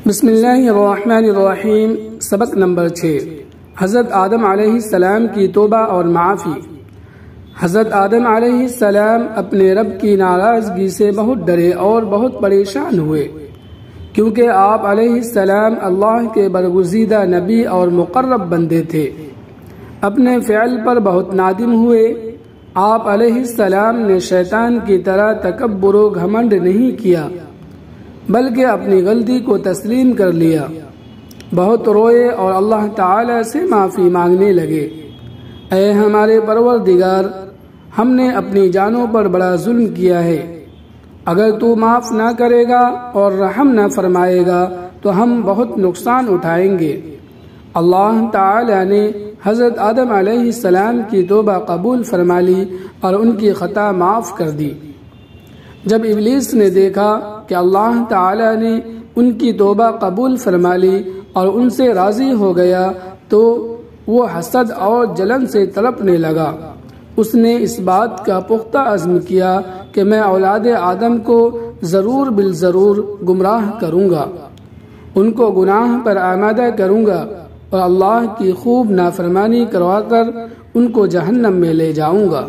بسم اللہ الرحمن الرحیم۔ سبق نمبر 6، حضرت آدم علیہ السلام کی توبہ اور معافی۔ حضرت آدم علیہ السلام اپنے رب کی ناراضگی سے بہت ڈرے اور بہت پریشان ہوئے، کیونکہ آپ علیہ السلام اللہ کے برگزیدہ نبی اور مقرب بندے تھے۔ اپنے فعل پر بہت نادم ہوئے۔ آپ علیہ السلام نے شیطان کی طرح تکبر و گھمنڈ نہیں کیا، بلکہ اپنی غلطی کو تسلیم کر لیا۔ بہت روئے اور اللہ تعالی سے معافی مانگنے لگے۔ اے ہمارے پروردگار، ہم نے اپنی جانوں پر بڑا ظلم کیا ہے۔ اگر تو معاف نہ کرے گا اور رحم نہ فرمائے گا تو ہم بہت نقصان اٹھائیں گے۔ اللہ تعالی نے حضرت آدم علیہ السلام کی توبہ قبول فرما لی اور ان کی خطا معاف کر دی۔ جب ابلیس نے دیکھا کہ اللہ تعالی نے ان کی توبہ قبول فرما لی اور ان سے راضی ہو گیا تو وہ حسد اور جلن سے تڑپنے لگا۔ اس نے اس بات کا پختہ عزم کیا کہ میں اولاد آدم کو ضرور بالضرور گمراہ کروں گا، ان کو گناہ پر آمادہ کروں گا اور اللہ کی خوب نافرمانی کروا کر ان کو جہنم میں لے جاؤں گا۔